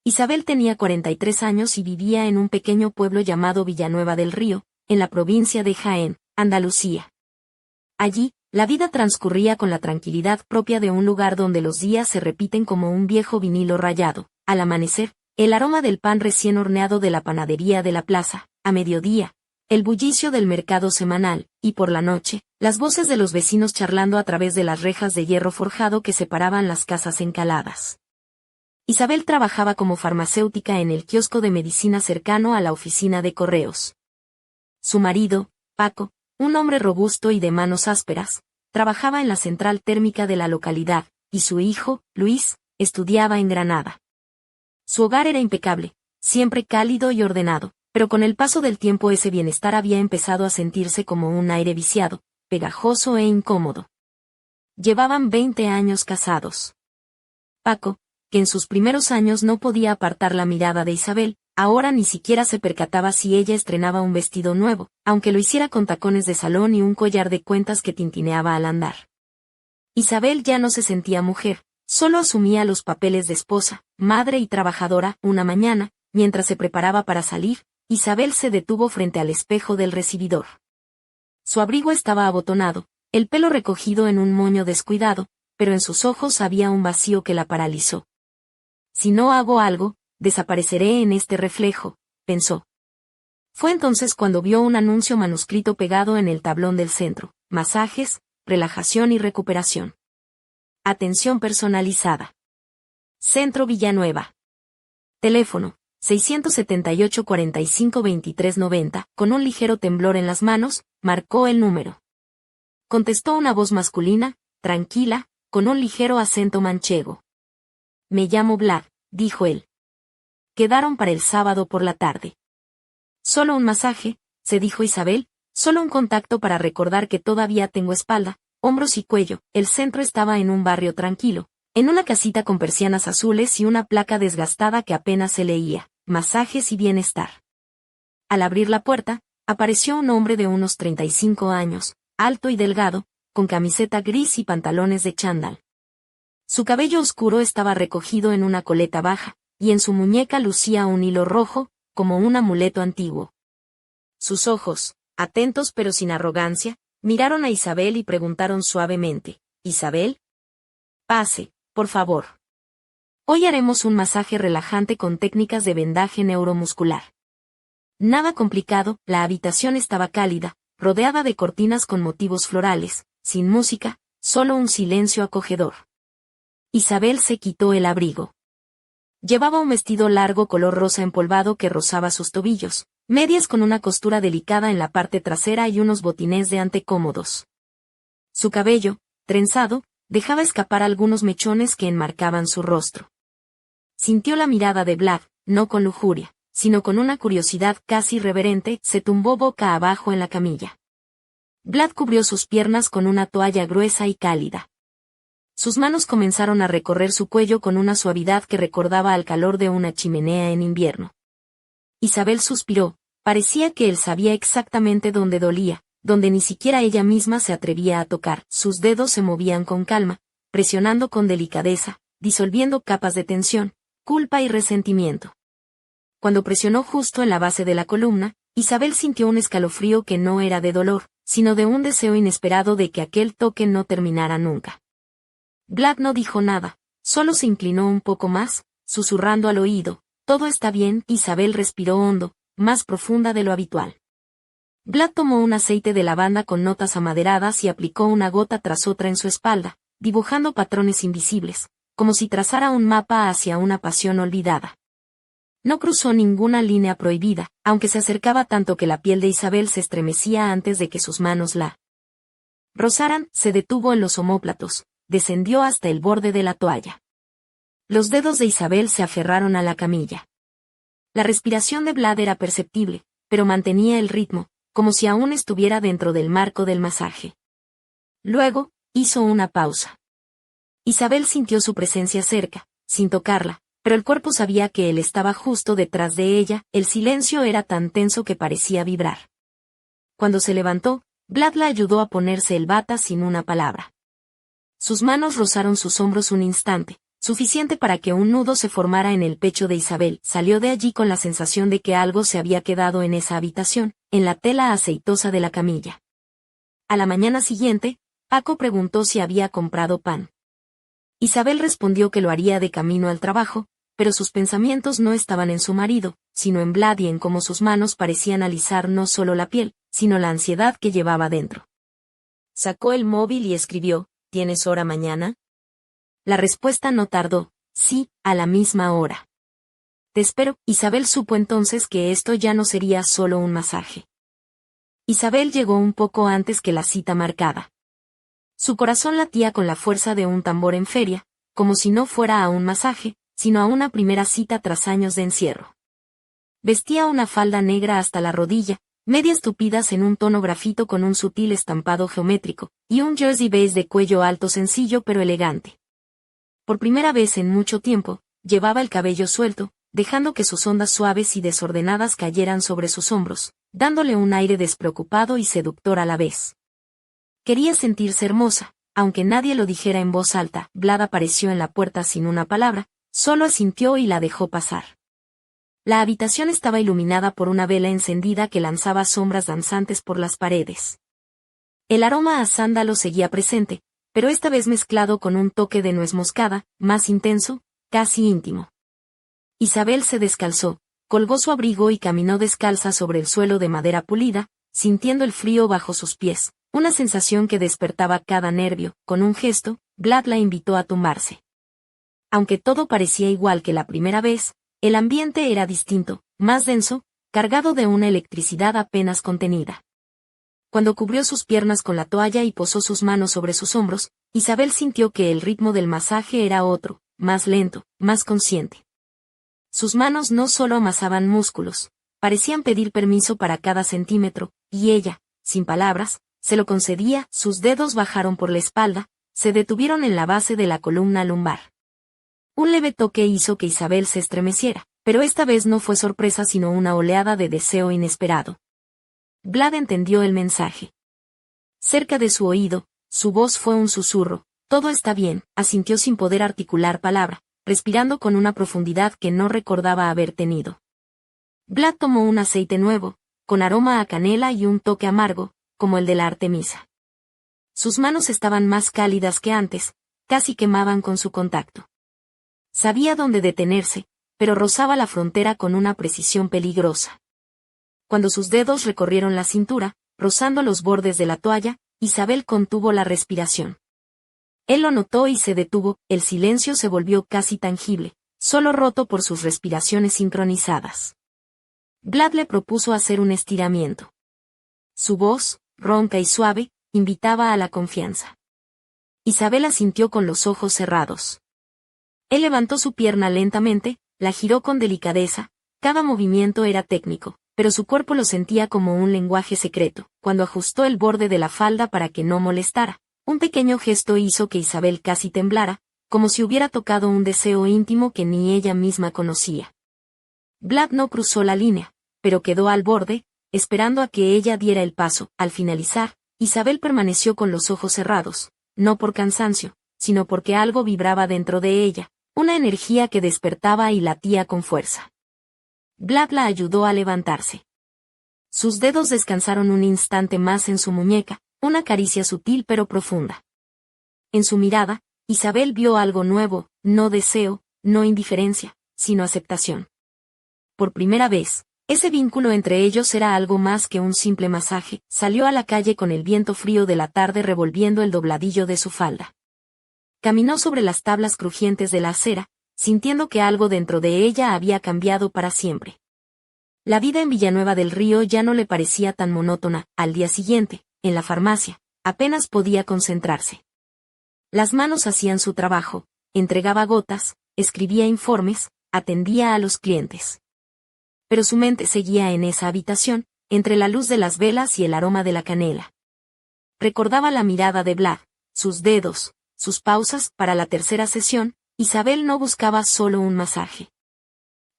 Isabel tenía 43 años y vivía en un pequeño pueblo llamado Villanueva del Río, en la provincia de Jaén, Andalucía. Allí, la vida transcurría con la tranquilidad propia de un lugar donde los días se repiten como un viejo vinilo rayado. Al amanecer, el aroma del pan recién horneado de la panadería de la plaza, a mediodía, el bullicio del mercado semanal, y por la noche, las voces de los vecinos charlando a través de las rejas de hierro forjado que separaban las casas encaladas. Isabel trabajaba como farmacéutica en el kiosco de medicina cercano a la oficina de correos. Su marido, Paco, un hombre robusto y de manos ásperas, trabajaba en la central térmica de la localidad, y su hijo, Luis, estudiaba en Granada. Su hogar era impecable, siempre cálido y ordenado, pero con el paso del tiempo ese bienestar había empezado a sentirse como un aire viciado, pegajoso e incómodo. Llevaban 20 años casados. Paco, que en sus primeros años no podía apartar la mirada de Isabel, ahora ni siquiera se percataba si ella estrenaba un vestido nuevo, aunque lo hiciera con tacones de salón y un collar de cuentas que tintineaba al andar. Isabel ya no se sentía mujer, solo asumía los papeles de esposa, madre y trabajadora. Una mañana, mientras se preparaba para salir, Isabel se detuvo frente al espejo del recibidor. Su abrigo estaba abotonado, el pelo recogido en un moño descuidado, pero en sus ojos había un vacío que la paralizó. Si no hago algo, desapareceré en este reflejo, pensó. Fue entonces cuando vio un anuncio manuscrito pegado en el tablón del centro: masajes, relajación y recuperación. Atención personalizada. Centro Villanueva. Teléfono: 678 45 23 90. Con un ligero temblor en las manos, marcó el número. Contestó una voz masculina, tranquila, con un ligero acento manchego. Me llamo Vlad, dijo él. Quedaron para el sábado por la tarde. Solo un masaje, se dijo Isabel, solo un contacto para recordar que todavía tengo espalda, hombros y cuello. El centro estaba en un barrio tranquilo, en una casita con persianas azules y una placa desgastada que apenas se leía: masajes y bienestar. Al abrir la puerta, apareció un hombre de unos 35 años, alto y delgado, con camiseta gris y pantalones de chándal. Su cabello oscuro estaba recogido en una coleta baja, y en su muñeca lucía un hilo rojo, como un amuleto antiguo. Sus ojos, atentos pero sin arrogancia, miraron a Isabel y preguntaron suavemente: ¿Isabel? Pase, por favor. Hoy haremos un masaje relajante con técnicas de vendaje neuromuscular. Nada complicado. La habitación estaba cálida, rodeada de cortinas con motivos florales, sin música, solo un silencio acogedor. Isabel se quitó el abrigo. Llevaba un vestido largo color rosa empolvado que rozaba sus tobillos, medias con una costura delicada en la parte trasera y unos botines de ante cómodos. Su cabello, trenzado, dejaba escapar algunos mechones que enmarcaban su rostro. Sintió la mirada de Vlad, no con lujuria, sino con una curiosidad casi reverente. Se tumbó boca abajo en la camilla. Vlad cubrió sus piernas con una toalla gruesa y cálida. Sus manos comenzaron a recorrer su cuello con una suavidad que recordaba al calor de una chimenea en invierno. Isabel suspiró, parecía que él sabía exactamente dónde dolía, donde ni siquiera ella misma se atrevía a tocar. Sus dedos se movían con calma, presionando con delicadeza, disolviendo capas de tensión, culpa y resentimiento. Cuando presionó justo en la base de la columna, Isabel sintió un escalofrío que no era de dolor, sino de un deseo inesperado de que aquel toque no terminara nunca. Vlad no dijo nada, solo se inclinó un poco más, susurrando al oído: todo está bien. Isabel respiró hondo, más profunda de lo habitual. Vlad tomó un aceite de lavanda con notas amaderadas y aplicó una gota tras otra en su espalda, dibujando patrones invisibles, como si trazara un mapa hacia una pasión olvidada. No cruzó ninguna línea prohibida, aunque se acercaba tanto que la piel de Isabel se estremecía antes de que sus manos la rozaran. Se detuvo en los omóplatos, descendió hasta el borde de la toalla. Los dedos de Isabel se aferraron a la camilla. La respiración de Vlad era perceptible, pero mantenía el ritmo, como si aún estuviera dentro del marco del masaje. Luego, hizo una pausa. Isabel sintió su presencia cerca, sin tocarla, pero el cuerpo sabía que él estaba justo detrás de ella. El silencio era tan tenso que parecía vibrar. Cuando se levantó, Vlad la ayudó a ponerse el bata sin una palabra. Sus manos rozaron sus hombros un instante, Suficiente para que un nudo se formara en el pecho de Isabel. Salió de allí con la sensación de que algo se había quedado en esa habitación, en la tela aceitosa de la camilla. A la mañana siguiente, Paco preguntó si había comprado pan. Isabel respondió que lo haría de camino al trabajo, pero sus pensamientos no estaban en su marido, sino en Vlad y en cómo sus manos parecían alisar no solo la piel, sino la ansiedad que llevaba dentro. Sacó el móvil y escribió: ¿Tienes hora mañana? La respuesta no tardó: sí, a la misma hora. Te espero. Isabel supo entonces que esto ya no sería solo un masaje. Isabel llegó un poco antes que la cita marcada. Su corazón latía con la fuerza de un tambor en feria, como si no fuera a un masaje, sino a una primera cita tras años de encierro. Vestía una falda negra hasta la rodilla, medias tupidas en un tono grafito con un sutil estampado geométrico, y un jersey beige de cuello alto sencillo pero elegante. Por primera vez en mucho tiempo, llevaba el cabello suelto, dejando que sus ondas suaves y desordenadas cayeran sobre sus hombros, dándole un aire despreocupado y seductor a la vez. Quería sentirse hermosa, aunque nadie lo dijera en voz alta. Vlad apareció en la puerta sin una palabra, solo asintió y la dejó pasar. La habitación estaba iluminada por una vela encendida que lanzaba sombras danzantes por las paredes. El aroma a sándalo seguía presente, pero esta vez mezclado con un toque de nuez moscada, más intenso, casi íntimo. Isabel se descalzó, colgó su abrigo y caminó descalza sobre el suelo de madera pulida, sintiendo el frío bajo sus pies, una sensación que despertaba cada nervio. Con un gesto, Vlad la invitó a tumbarse. Aunque todo parecía igual que la primera vez, el ambiente era distinto, más denso, cargado de una electricidad apenas contenida. Cuando cubrió sus piernas con la toalla y posó sus manos sobre sus hombros, Isabel sintió que el ritmo del masaje era otro, más lento, más consciente. Sus manos no solo amasaban músculos, parecían pedir permiso para cada centímetro, y ella, sin palabras, se lo concedía. Sus dedos bajaron por la espalda, se detuvieron en la base de la columna lumbar. Un leve toque hizo que Isabel se estremeciera, pero esta vez no fue sorpresa sino una oleada de deseo inesperado. Vlad entendió el mensaje. Cerca de su oído, su voz fue un susurro: todo está bien, asintió sin poder articular palabra, respirando con una profundidad que no recordaba haber tenido. Vlad tomó un aceite nuevo, con aroma a canela y un toque amargo, como el de la Artemisa. Sus manos estaban más cálidas que antes, casi quemaban con su contacto. Sabía dónde detenerse, pero rozaba la frontera con una precisión peligrosa. Cuando sus dedos recorrieron la cintura, rozando los bordes de la toalla, Isabel contuvo la respiración. Él lo notó y se detuvo. El silencio se volvió casi tangible, solo roto por sus respiraciones sincronizadas. Vlad le propuso hacer un estiramiento. Su voz, ronca y suave, invitaba a la confianza. Isabel asintió con los ojos cerrados. Él levantó su pierna lentamente, la giró con delicadeza, cada movimiento era técnico, pero su cuerpo lo sentía como un lenguaje secreto. Cuando ajustó el borde de la falda para que no molestara, un pequeño gesto hizo que Isabel casi temblara, como si hubiera tocado un deseo íntimo que ni ella misma conocía. Vlad no cruzó la línea, pero quedó al borde, esperando a que ella diera el paso. Al finalizar, Isabel permaneció con los ojos cerrados, no por cansancio, sino porque algo vibraba dentro de ella, una energía que despertaba y latía con fuerza. Vlad la ayudó a levantarse. Sus dedos descansaron un instante más en su muñeca, una caricia sutil pero profunda. En su mirada, Isabel vio algo nuevo, no deseo, no indiferencia, sino aceptación. Por primera vez, ese vínculo entre ellos era algo más que un simple masaje. Salió a la calle con el viento frío de la tarde revolviendo el dobladillo de su falda. Caminó sobre las tablas crujientes de la acera, sintiendo que algo dentro de ella había cambiado para siempre. La vida en Villanueva del Río ya no le parecía tan monótona. Al día siguiente, en la farmacia, apenas podía concentrarse. Las manos hacían su trabajo, entregaba gotas, escribía informes, atendía a los clientes. Pero su mente seguía en esa habitación, entre la luz de las velas y el aroma de la canela. Recordaba la mirada de Vlad, sus dedos, sus pausas. Para la tercera sesión, Isabel no buscaba solo un masaje.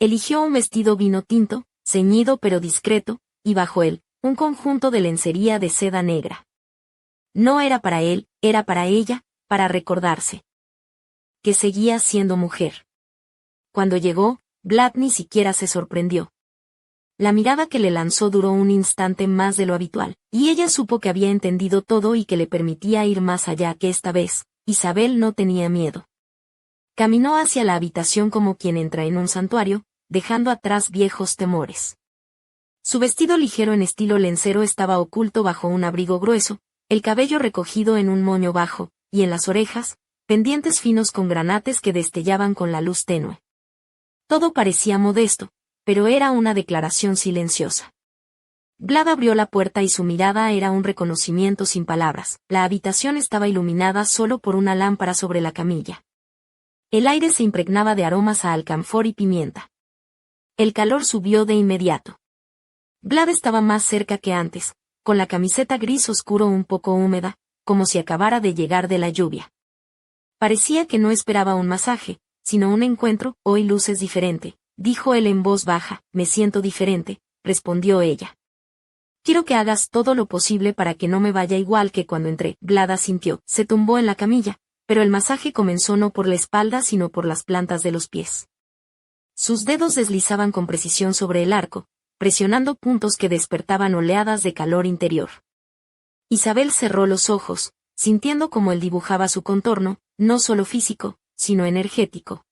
Eligió un vestido vino tinto, ceñido pero discreto, y bajo él, un conjunto de lencería de seda negra. No era para él, era para ella, para recordarse. que seguía siendo mujer. Cuando llegó, Vlad ni siquiera se sorprendió. La mirada que le lanzó duró un instante más de lo habitual, y ella supo que había entendido todo y que le permitía ir más allá que esta vez. Isabel no tenía miedo. Caminó hacia la habitación como quien entra en un santuario, dejando atrás viejos temores. Su vestido ligero en estilo lencero estaba oculto bajo un abrigo grueso, el cabello recogido en un moño bajo, y en las orejas, pendientes finos con granates que destellaban con la luz tenue. Todo parecía modesto, pero era una declaración silenciosa. Vlad abrió la puerta y su mirada era un reconocimiento sin palabras. La habitación estaba iluminada solo por una lámpara sobre la camilla. El aire se impregnaba de aromas a alcanfor y pimienta. El calor subió de inmediato. Vlad estaba más cerca que antes, con la camiseta gris oscuro un poco húmeda, como si acabara de llegar de la lluvia. Parecía que no esperaba un masaje, sino un encuentro. Hoy luces diferente, dijo él en voz baja. Me siento diferente, respondió ella. Quiero que hagas todo lo posible para que no me vaya igual que cuando entré. Vlad asintió, se tumbó en la camilla, pero el masaje comenzó no por la espalda sino por las plantas de los pies. Sus dedos deslizaban con precisión sobre el arco, presionando puntos que despertaban oleadas de calor interior. Isabel cerró los ojos, sintiendo cómo él dibujaba su contorno, no solo físico, sino energético.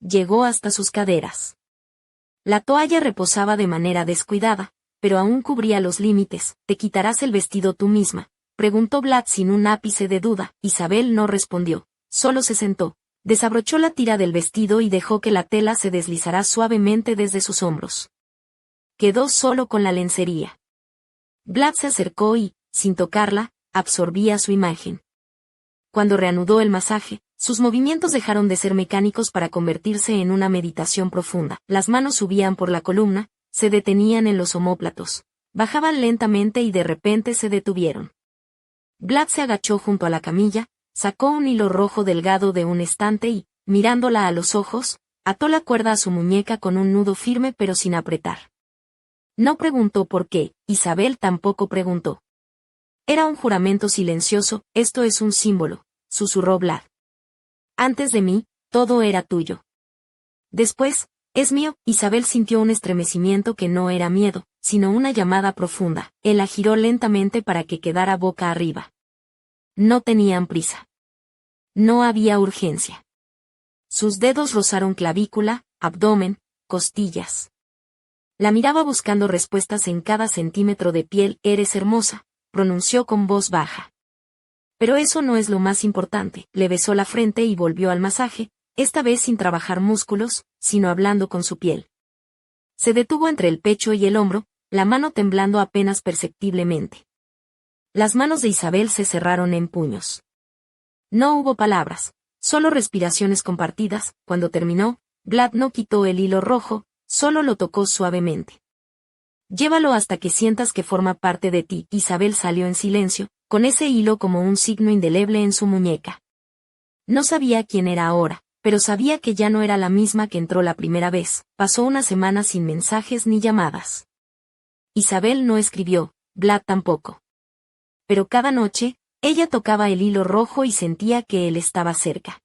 Llegó hasta sus caderas. La toalla reposaba de manera descuidada, pero aún cubría los límites. ¿Te quitarás el vestido tú misma?, preguntó Vlad sin un ápice de duda. Isabel no respondió, solo se sentó, desabrochó la tira del vestido y dejó que la tela se deslizara suavemente desde sus hombros. Quedó solo con la lencería. Vlad se acercó y, sin tocarla, absorbía su imagen. Cuando reanudó el masaje, sus movimientos dejaron de ser mecánicos para convertirse en una meditación profunda. Las manos subían por la columna, se detenían en los omóplatos, bajaban lentamente y de repente se detuvieron. Vlad se agachó junto a la camilla, sacó un hilo rojo delgado de un estante y, mirándola a los ojos, ató la cuerda a su muñeca con un nudo firme pero sin apretar. No preguntó por qué, Isabel tampoco preguntó. Era un juramento silencioso. Esto es un símbolo, susurró Vlad. Antes de mí, todo era tuyo. Después, es mío. Isabel sintió un estremecimiento que no era miedo, sino una llamada profunda. Él la giró lentamente para que quedara boca arriba. No tenían prisa. No había urgencia. Sus dedos rozaron clavícula, abdomen, costillas. La miraba buscando respuestas en cada centímetro de piel. Eres hermosa, pronunció con voz baja. Pero eso no es lo más importante. Le besó la frente y volvió al masaje, esta vez sin trabajar músculos, sino hablando con su piel. Se detuvo entre el pecho y el hombro, la mano temblando apenas perceptiblemente. Las manos de Isabel se cerraron en puños. No hubo palabras, solo respiraciones compartidas. Cuando terminó, Vlad no quitó el hilo rojo, solo lo tocó suavemente. Llévalo hasta que sientas que forma parte de ti. Isabel salió en silencio, con ese hilo como un signo indeleble en su muñeca. No sabía quién era ahora, pero sabía que ya no era la misma que entró la primera vez. Pasó una semana sin mensajes ni llamadas. Isabel no escribió, Vlad tampoco. Pero cada noche, ella tocaba el hilo rojo y sentía que él estaba cerca.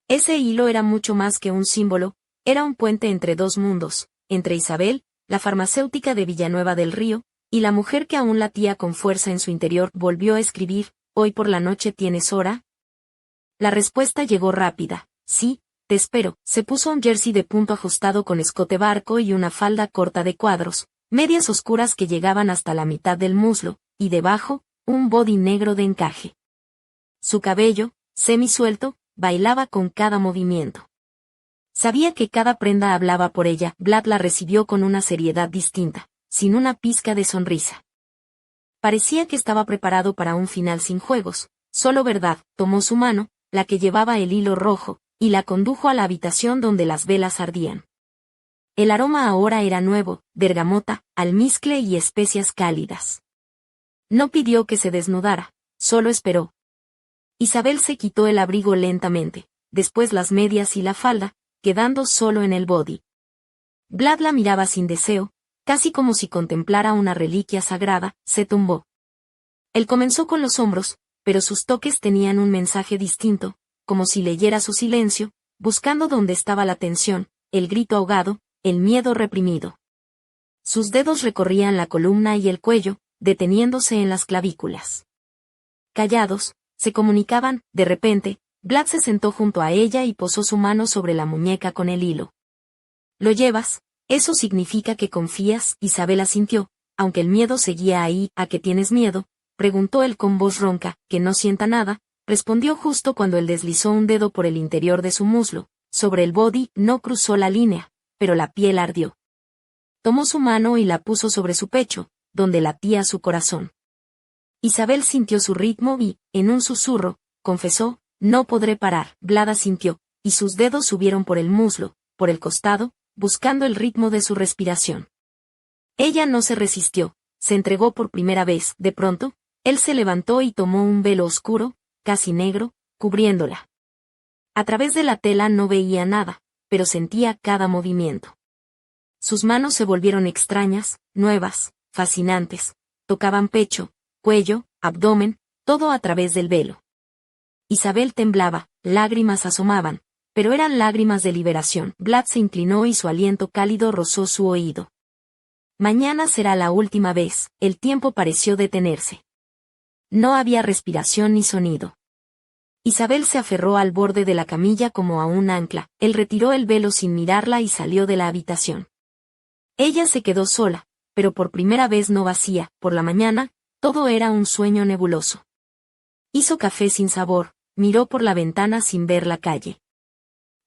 Ese hilo era mucho más que un símbolo, era un puente entre dos mundos, entre Isabel, la farmacéutica de Villanueva del Río, y la mujer que aún latía con fuerza en su interior. Volvió a escribir, ¿hoy por la noche tienes hora? La respuesta llegó rápida, sí, te espero. Se puso un jersey de punto ajustado con escote barco y una falda corta de cuadros, medias oscuras que llegaban hasta la mitad del muslo, y debajo, un body negro de encaje. Su cabello, semisuelto, bailaba con cada movimiento. Sabía que cada prenda hablaba por ella. Vlad la recibió con una seriedad distinta, sin una pizca de sonrisa. Parecía que estaba preparado para un final sin juegos, solo verdad. Tomó su mano, la que llevaba el hilo rojo, y la condujo a la habitación donde las velas ardían. El aroma ahora era nuevo, bergamota, almizcle y especias cálidas. No pidió que se desnudara, solo esperó. Isabel se quitó el abrigo lentamente, después las medias y la falda, quedando solo en el body. Vlad la miraba sin deseo, casi como si contemplara una reliquia sagrada. Se tumbó. Él comenzó con los hombros, pero sus toques tenían un mensaje distinto, como si leyera su silencio, buscando dónde estaba la tensión, el grito ahogado, el miedo reprimido. Sus dedos recorrían la columna y el cuello, deteniéndose en las clavículas. Callados, se comunicaban. De repente, Vlad se sentó junto a ella y posó su mano sobre la muñeca con el hilo. «¿Lo llevas? Eso significa que confías», Isabel asintió, aunque el miedo seguía ahí. «¿A qué tienes miedo?», preguntó él con voz ronca. «Que no sienta nada», respondió justo cuando él deslizó un dedo por el interior de su muslo. Sobre el body no cruzó la línea, pero la piel ardió. Tomó su mano y la puso sobre su pecho, donde latía su corazón. Isabel sintió su ritmo y, en un susurro, confesó: «No podré parar». Vlad asintió, y sus dedos subieron por el muslo, por el costado, buscando el ritmo de su respiración. Ella no se resistió, se entregó por primera vez. De pronto, él se levantó y tomó un velo oscuro, casi negro, cubriéndola. A través de la tela no veía nada, pero sentía cada movimiento. Sus manos se volvieron extrañas, nuevas, fascinantes, tocaban pecho, cuello, abdomen, todo a través del velo. Isabel temblaba, lágrimas asomaban, pero eran lágrimas de liberación. Vlad se inclinó y su aliento cálido rozó su oído. «Mañana será la última vez». El tiempo pareció detenerse. No había respiración ni sonido. Isabel se aferró al borde de la camilla como a un ancla. Él retiró el velo sin mirarla y salió de la habitación. Ella se quedó sola, pero por primera vez no vacía. Por la mañana, todo era un sueño nebuloso. Hizo café sin sabor, miró por la ventana sin ver la calle.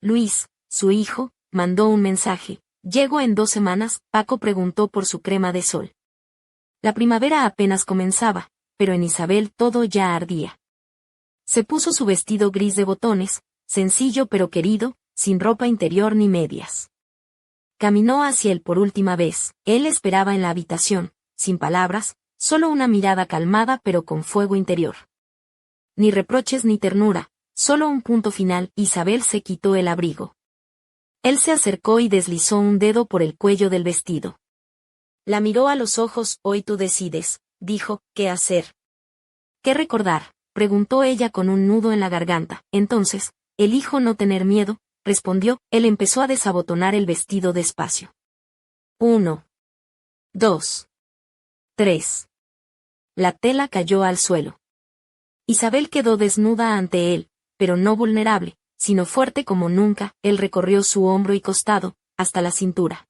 Luis, su hijo, mandó un mensaje: «Llego en 2 semanas». Paco preguntó por su crema de sol. La primavera apenas comenzaba, pero en Isabel todo ya ardía. Se puso su vestido gris de botones, sencillo pero querido, sin ropa interior ni medias. Caminó hacia él por última vez. Él esperaba en la habitación, sin palabras, solo una mirada calmada pero con fuego interior. Ni reproches ni ternura, solo un punto final. Isabel se quitó el abrigo. Él se acercó y deslizó un dedo por el cuello del vestido. La miró a los ojos. «Hoy tú decides», dijo. «¿Qué hacer?» «¿Qué recordar?», preguntó ella con un nudo en la garganta. «Entonces, elijo no tener miedo», respondió. Él empezó a desabotonar el vestido despacio. 1, 2, 3. La tela cayó al suelo. Isabel quedó desnuda ante él, pero no vulnerable, sino fuerte como nunca. Él recorrió su hombro y costado, hasta la cintura.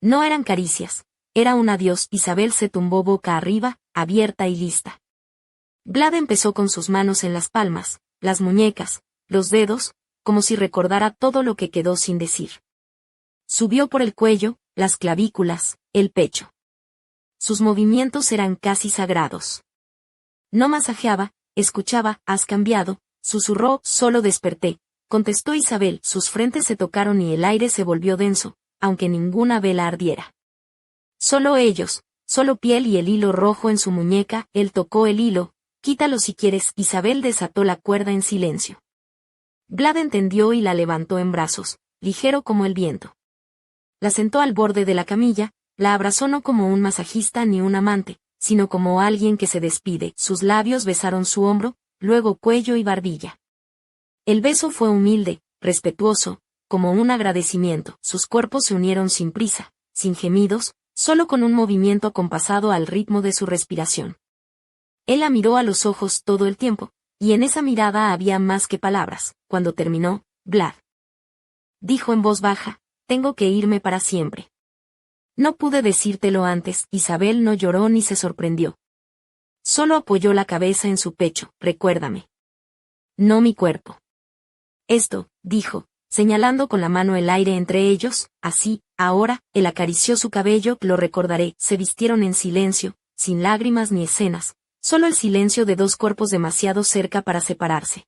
No eran caricias, era un adiós. Isabel se tumbó boca arriba, abierta y lista. Vlad empezó con sus manos en las palmas, las muñecas, los dedos, como si recordara todo lo que quedó sin decir. Subió por el cuello, las clavículas, el pecho. Sus movimientos eran casi sagrados. No masajeaba, escuchaba. «Has cambiado», susurró. «Solo desperté», contestó Isabel. Sus frentes se tocaron y el aire se volvió denso, aunque ninguna vela ardiera. Solo ellos, solo piel y el hilo rojo en su muñeca. Él tocó el hilo. «Quítalo si quieres». Isabel desató la cuerda en silencio. Vlad entendió y la levantó en brazos, ligero como el viento. La sentó al borde de la camilla, la abrazó no como un masajista ni un amante, sino como alguien que se despide. Sus labios besaron su hombro, luego cuello y barbilla. El beso fue humilde, respetuoso, como un agradecimiento. Sus cuerpos se unieron sin prisa, sin gemidos, solo con un movimiento acompasado al ritmo de su respiración. Él la miró a los ojos todo el tiempo, y en esa mirada había más que palabras. Cuando terminó, Vlad dijo en voz baja: «Tengo que irme para siempre». «No pude decírtelo antes». Isabel no lloró ni se sorprendió. Solo apoyó la cabeza en su pecho. «Recuérdame». «No mi cuerpo». «Esto», dijo, señalando con la mano el aire entre ellos. «Así, ahora». Él acarició su cabello. «Lo recordaré». Se vistieron en silencio, sin lágrimas ni escenas, solo el silencio de 2 cuerpos demasiado cerca para separarse.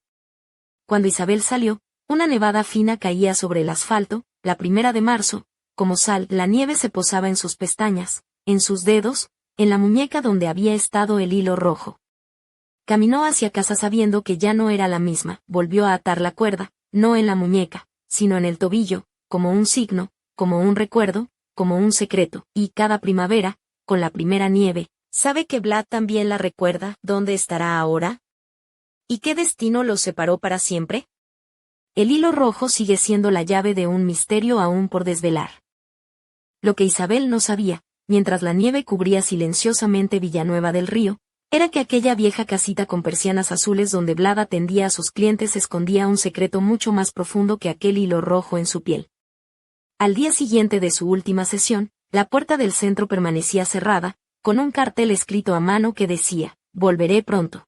Cuando Isabel salió, una nevada fina caía sobre el asfalto, la 1 de marzo, como sal. La nieve se posaba en sus pestañas, en sus dedos, en la muñeca donde había estado el hilo rojo. Caminó hacia casa sabiendo que ya no era la misma. Volvió a atar la cuerda, no en la muñeca, sino en el tobillo, como un signo, como un recuerdo, como un secreto. Y cada primavera, con la primera nieve, ¿sabe que Vlad también la recuerda? ¿Dónde estará ahora? ¿Y qué destino los separó para siempre? El hilo rojo sigue siendo la llave de un misterio aún por desvelar. Lo que Isabel no sabía, mientras la nieve cubría silenciosamente Villanueva del Río, era que aquella vieja casita con persianas azules donde Vlad atendía a sus clientes escondía un secreto mucho más profundo que aquel hilo rojo en su piel. Al día siguiente de su última sesión, la puerta del centro permanecía cerrada, con un cartel escrito a mano que decía, «Volveré pronto».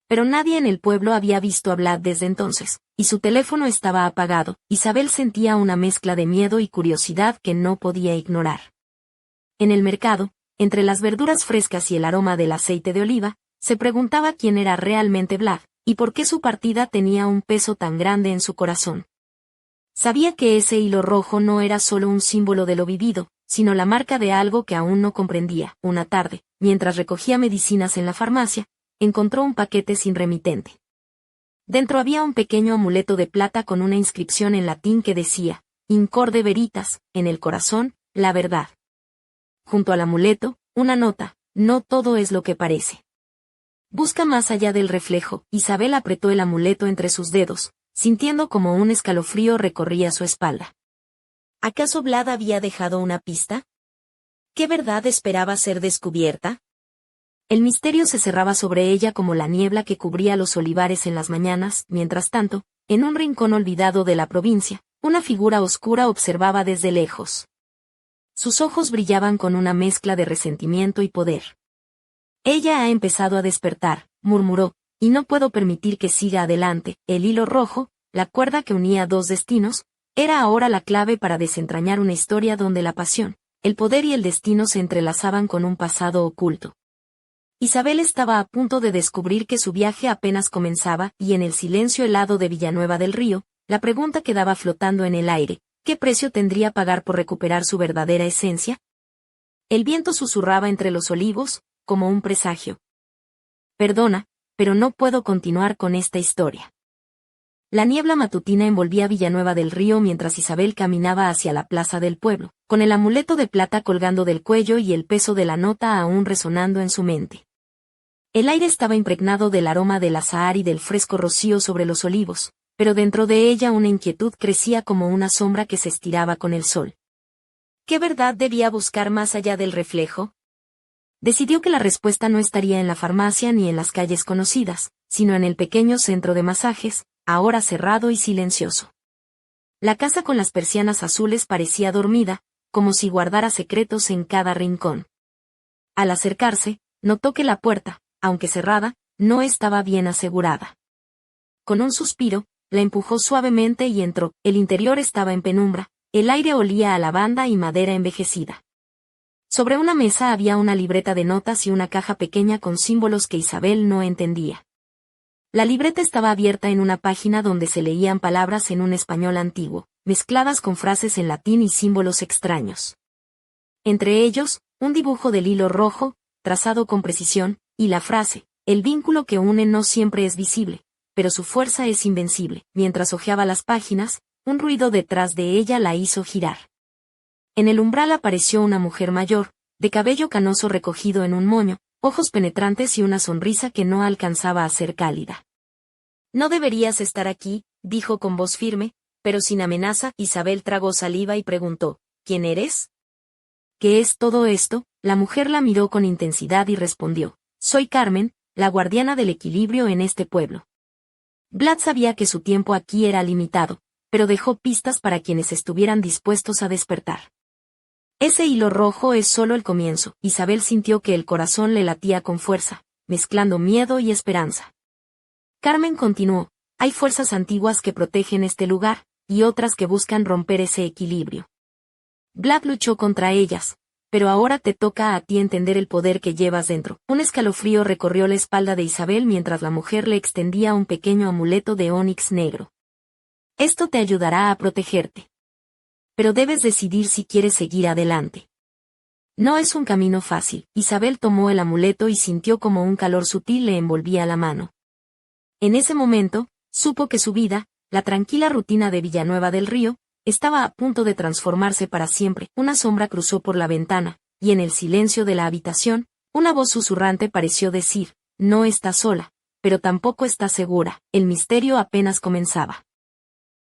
Pero nadie en el pueblo había visto a Vlad desde entonces, y su teléfono estaba apagado. Isabel sentía una mezcla de miedo y curiosidad que no podía ignorar. En el mercado, entre las verduras frescas y el aroma del aceite de oliva, se preguntaba quién era realmente Vlad, y por qué su partida tenía un peso tan grande en su corazón. Sabía que ese hilo rojo no era solo un símbolo de lo vivido, sino la marca de algo que aún no comprendía. Una tarde, mientras recogía medicinas en la farmacia, encontró un paquete sin remitente. Dentro había un pequeño amuleto de plata con una inscripción en latín que decía, «Incorde veritas», en el corazón, la verdad. Junto al amuleto, una nota, «No todo es lo que parece». Busca más allá del reflejo. Isabel apretó el amuleto entre sus dedos, sintiendo como un escalofrío recorría su espalda. ¿Acaso Vlad había dejado una pista? ¿Qué verdad esperaba ser descubierta? El misterio se cerraba sobre ella como la niebla que cubría los olivares en las mañanas. Mientras tanto, en un rincón olvidado de la provincia, una figura oscura observaba desde lejos. Sus ojos brillaban con una mezcla de resentimiento y poder. «Ella ha empezado a despertar», murmuró, «y no puedo permitir que siga adelante». El hilo rojo, la cuerda que unía dos destinos, era ahora la clave para desentrañar una historia donde la pasión, el poder y el destino se entrelazaban con un pasado oculto. Isabel estaba a punto de descubrir que su viaje apenas comenzaba, y en el silencio helado de Villanueva del Río, la pregunta quedaba flotando en el aire: ¿qué precio tendría pagar por recuperar su verdadera esencia? El viento susurraba entre los olivos, como un presagio. «Perdona, pero no puedo continuar con esta historia». La niebla matutina envolvía Villanueva del Río mientras Isabel caminaba hacia la plaza del pueblo, con el amuleto de plata colgando del cuello y el peso de la nota aún resonando en su mente. El aire estaba impregnado del aroma del azahar y del fresco rocío sobre los olivos, pero dentro de ella una inquietud crecía como una sombra que se estiraba con el sol. ¿Qué verdad debía buscar más allá del reflejo? Decidió que la respuesta no estaría en la farmacia ni en las calles conocidas, sino en el pequeño centro de masajes, ahora cerrado y silencioso. La casa con las persianas azules parecía dormida, como si guardara secretos en cada rincón. Al acercarse, notó que la puerta, aunque cerrada, no estaba bien asegurada. Con un suspiro, la empujó suavemente y entró. El interior estaba en penumbra, el aire olía a lavanda y madera envejecida. Sobre una mesa había una libreta de notas y una caja pequeña con símbolos que Isabel no entendía. La libreta estaba abierta en una página donde se leían palabras en un español antiguo, mezcladas con frases en latín y símbolos extraños. Entre ellos, un dibujo del hilo rojo, trazado con precisión, y la frase: «El vínculo que une no siempre es visible, pero su fuerza es invencible». Mientras hojeaba las páginas, un ruido detrás de ella la hizo girar. En el umbral apareció una mujer mayor, de cabello canoso recogido en un moño, ojos penetrantes y una sonrisa que no alcanzaba a ser cálida. «No deberías estar aquí», dijo con voz firme, pero sin amenaza. Isabel tragó saliva y preguntó: «¿Quién eres?». «¿Qué es todo esto?». La mujer la miró con intensidad y respondió: «Soy Carmen, la guardiana del equilibrio en este pueblo». Vlad sabía que su tiempo aquí era limitado, pero dejó pistas para quienes estuvieran dispuestos a despertar. Ese hilo rojo es solo el comienzo. Isabel sintió que el corazón le latía con fuerza, mezclando miedo y esperanza. Carmen continuó: «Hay fuerzas antiguas que protegen este lugar, y otras que buscan romper ese equilibrio. Vlad luchó contra ellas, pero ahora te toca a ti entender el poder que llevas dentro». Un escalofrío recorrió la espalda de Isabel mientras la mujer le extendía un pequeño amuleto de ónix negro. «Esto te ayudará a protegerte. Pero debes decidir si quieres seguir adelante. No es un camino fácil». Isabel tomó el amuleto y sintió como un calor sutil le envolvía la mano. En ese momento, supo que su vida, la tranquila rutina de Villanueva del Río, estaba a punto de transformarse para siempre. Una sombra cruzó por la ventana, y en el silencio de la habitación, una voz susurrante pareció decir: «No estás sola, pero tampoco está segura, el misterio apenas comenzaba.